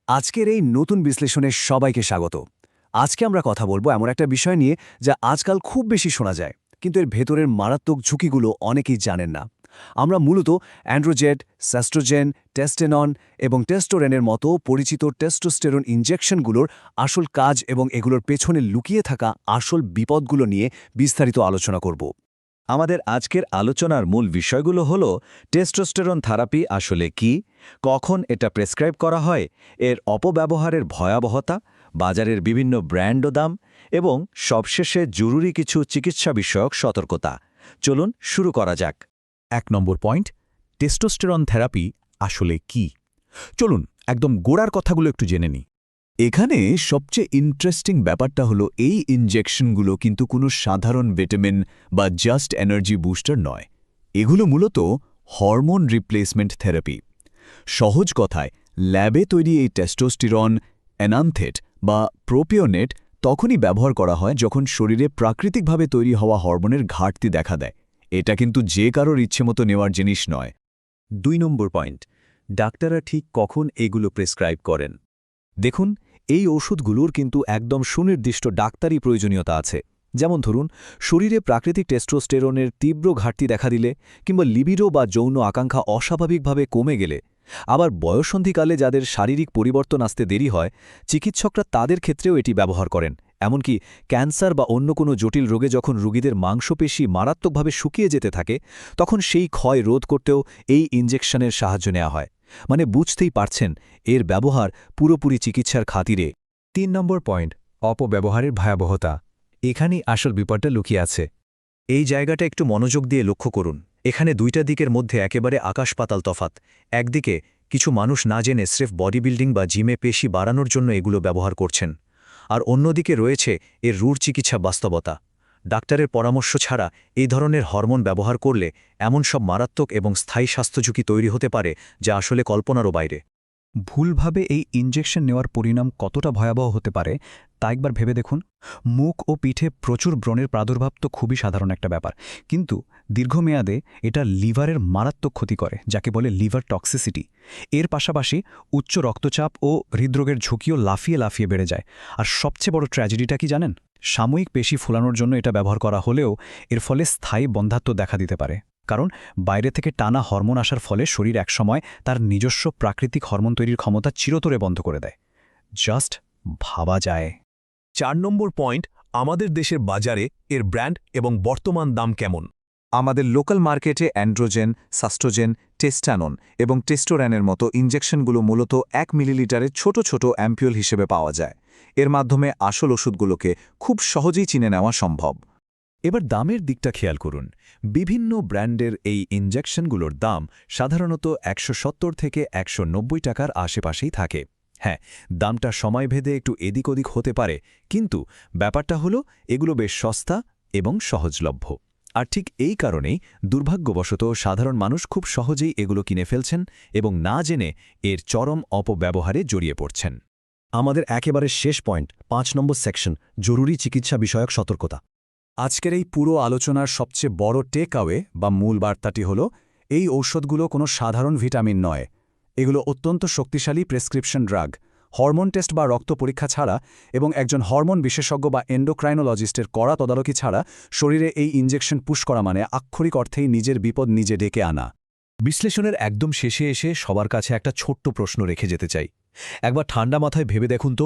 আজকের এই নতুন বিশ্লেষণে সবাইকে স্বাগত। আজকে আমরা কথা বলবো এমন একটা বিষয় নিয়ে যা আজকাল খুব বেশি শোনা যায়, কিন্তু এর ভেতরের মারাত্মক ঝুঁকিগুলো অনেকেই জানেন না। আমরা মূলত অ্যান্ড্রোজেট, স্যাস্ট্রোজেন, টেস্টেনন এবং টেস্টোরেনের মতো পরিচিত টেস্টোস্টেরন ইনজেকশনগুলোর আসল কাজ এবং এগুলোর পেছনে লুকিয়ে থাকা আসল বিপদগুলো নিয়ে বিস্তারিত আলোচনা করব। আমাদের আজকের আলোচনার মূল বিষয়গুলো হল টেস্টোস্টেরন থেরাপি আসলে কি, কখন এটা প্রেসক্রাইব করা হয়, এর অপব্যবহারের ভয়াবহতা, বাজারের বিভিন্ন ব্র্যান্ড ও দাম এবং সবশেষে জরুরি কিছু চিকিৎসা বিষয়ক সতর্কতা। চলুন শুরু করা যাক। ১ নম্বর পয়েন্ট, টেস্টোস্টেরন থেরাপি আসলে কি? চলুন একদম গোড়ার কথাগুলো একটু জেনে নিই। এখানে সবচেয়ে ইন্টারেস্টিং ব্যাপারটা হলো এই ইনজেকশনগুলো কিন্তু কোনো সাধারণ ভিটামিন বা জাস্ট এনার্জি বুস্টার নয়। এগুলো মূলত হরমোন রিপ্লেসমেন্ট থেরাপি। সহজ কথায়, ল্যাবে তৈরি এই টেস্টোস্টেরন, এনানথেট বা প্রোপিওনেট তখনই ব্যবহার করা হয় যখন শরীরে প্রাকৃতিকভাবে তৈরি হওয়া হরমোনের ঘাটতি দেখা দেয়। এটা কিন্তু যে কারোর ইচ্ছেমতো নেওয়ার জিনিস নয়। ২ নম্বর পয়েন্ট, ডাক্তাররা ঠিক কখন এগুলো প্রেসক্রাইব করেন? দেখুন, এই ওষুধগুলোর কিন্তু একদম সুনির্দিষ্ট ডাক্তারি প্রয়োজনীয়তা আছে। যেমন ধরুন, শরীরে প্রাকৃতিক টেস্টোস্টেরনের তীব্র ঘাটতি দেখা দিলে, কিংবা লিবিডো বা যৌন আকাঙ্ক্ষা অস্বাভাবিকভাবে কমে গেলে, আবার বয়ঃসন্ধিকালে যাদের শারীরিক পরিবর্তন আসতে দেরি হয়, চিকিৎসকরা তাদের ক্ষেত্রেও এটি ব্যবহার করেন। এমনকি ক্যান্সার বা অন্য কোনো জটিল রোগে যখন রোগীদের মাংসপেশি মারাত্মকভাবে শুকিয়ে যেতে থাকে, তখন সেই ক্ষয় রোধ করতেও এই ইনজেকশনের সাহায্য নেওয়া হয়। মানে বুঝতেই পারছেন, এর ব্যবহার পুরোপুরি চিকিৎসার খাতিরে। ৩ নম্বর পয়েন্ট, অপব্যবহারের ভয়াবহতা। এখানেই আসল বিপদটা লুকিয়ে আছে। এই জায়গাটা একটু মনোযোগ দিয়ে লক্ষ্য করুন। এখানে দুইটা দিকের মধ্যে একেবারে আকাশ-পাতাল তফাত। একদিকে কিছু মানুষ না জেনে স্রেফ বডি বিল্ডিং বা জিমে পেশি বাড়ানোর জন্য এগুলো ব্যবহার করছেন, আর অন্যদিকে রয়েছে এর রূঢ় চিকিৎসা বাস্তবতা। ডাক্তারের পরামর্শ ছাড়া এই ধরনের হরমোন ব্যবহার করলে এমন সব মারাত্মক এবং স্থায়ী স্বাস্থ্যঝুঁকি তৈরি হতে পারে যা আসলে কল্পনারও বাইরে। ভুলভাবে এই ইনজেকশন নেওয়ার পরিণাম কতটা ভয়াবহ হতে পারে তা একবার ভেবে দেখুন। মুখ ও পিঠে প্রচুর ব্রণের প্রাদুর্ভাব তো খুবই সাধারণ একটা ব্যাপার, কিন্তু দীর্ঘমেয়াদে এটা লিভারের মারাত্মক ক্ষতি করে, যাকে বলে লিভার টক্সিসিটি। এর পাশাপাশি উচ্চ রক্তচাপ ও হৃদরোগের ঝুঁকিও লাফিয়ে লাফিয়ে বেড়ে যায়। আর সবচেয়ে বড় ট্র্যাজেডিটা কি জানেন? সাময়িক পেশি ফোলানোর জন্য এটা ব্যবহার করা হলেও এর ফলে স্থায়ী বন্ধ্যাত্ব দেখা দিতে পারে। কারণ বাইরে থেকে টানা হরমোন আসার ফলে শরীর একসময় তার নিজস্ব প্রাকৃতিক হরমোন তৈরির ক্ষমতা চিরতরে বন্ধ করে দেয়। জাস্ট ভাবা যায়। ৪ নম্বর পয়েন্ট, আমাদের দেশের বাজারে এর ব্র্যান্ড এবং বর্তমান দাম কেমন? আমাদের লোকাল মার্কেটে অ্যান্ড্রোজেন, সাস্ট্রোজেন, টেস্টানন এবং টেস্টোরেনের মতো ইনজেকশনগুলো মূলত ১ মিলিলিটারের ছোট ছোট অ্যাম্পিউল হিসেবে পাওয়া যায়। এর মাধ্যমে আসল ওষুধগুলোকে খুব সহজেই চিনে নেওয়া সম্ভব। এবার দামের দিকটা খেয়াল করুন। বিভিন্ন ব্র্যান্ডের এই ইনজেকশনগুলোর দাম সাধারণত ১৭০ থেকে ১৯০ টাকার আশেপাশেই থাকে। হ্যাঁ, দামটা সময়ভেদে একটু এদিক ওদিক হতে পারে, কিন্তু ব্যাপারটা হলো এগুলো বেশ সস্তা এবং সহজলভ্য। আর ঠিক এই কারণেই দুর্ভাগ্যবশত সাধারণ মানুষ খুব সহজেই এগুলো কিনে ফেলছেন এবং না জেনে এর চরম অপব্যবহারে জড়িয়ে পড়ছেন। আমাদের একেবারে শেষ পয়েন্ট, ৫ নম্বর সেকশন, জরুরি চিকিৎসা বিষয়ক সতর্কতা। আজকের এই পুরো আলোচনার সবচেয়ে বড় টেক আওয়ে বা মূল বার্তাটি হল, এই ঔষধগুলো কোনো সাধারণ ভিটামিন নয়। এগুলো অত্যন্ত শক্তিশালী প্রেসক্রিপশন ড্রাগ। হরমোন টেস্ট বা রক্ত পরীক্ষা ছাড়া এবং একজন হরমোন বিশেষজ্ঞ বা এন্ডোক্রাইনোলজিস্টের কড়া তদারকি ছাড়া শরীরে এই ইনজেকশন পুশ করা মানে আক্ষরিক অর্থেই নিজের বিপদ নিজে ডেকে আনা। বিশ্লেষণের একদম শেষে এসে সবার কাছে একটা ছোট্ট প্রশ্ন রেখে যেতে চাই। একবার ঠান্ডা মাথায় ভেবে দেখুন তো,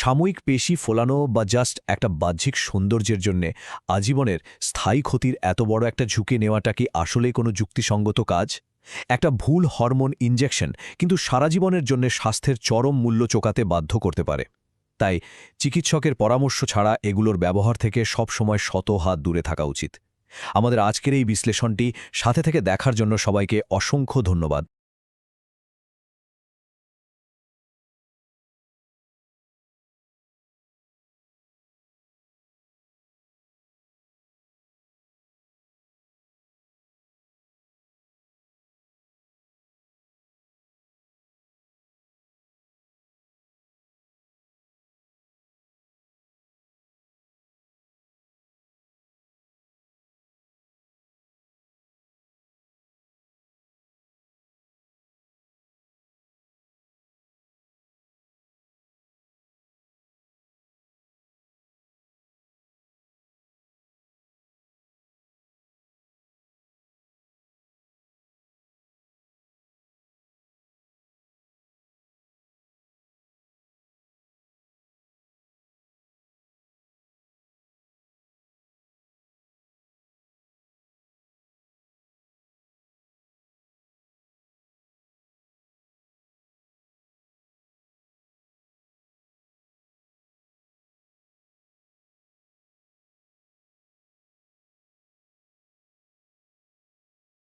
সাময়িক পেশি ফোলানো বা জাস্ট একটা বাহ্যিক সৌন্দর্যের জন্যে আজীবনের স্থায়ী ক্ষতির এত বড় একটা ঝুঁকি নেওয়াটা কি আসলেই কোনো যুক্তিসঙ্গত কাজ? একটা ভুল হরমোন ইনজেকশন কিন্তু সারা জীবনের জন্য স্বাস্থ্যের চরম মূল্য চোকাতে বাধ্য করতে পারে। তাই চিকিৎসকের পরামর্শ ছাড়া এগুলোর ব্যবহার থেকে সবসময় শত হাত দূরে থাকা উচিত। আমাদের আজকের এই বিশ্লেষণটি সাথে থেকে দেখার জন্য সবাইকে অসংখ্য ধন্যবাদ।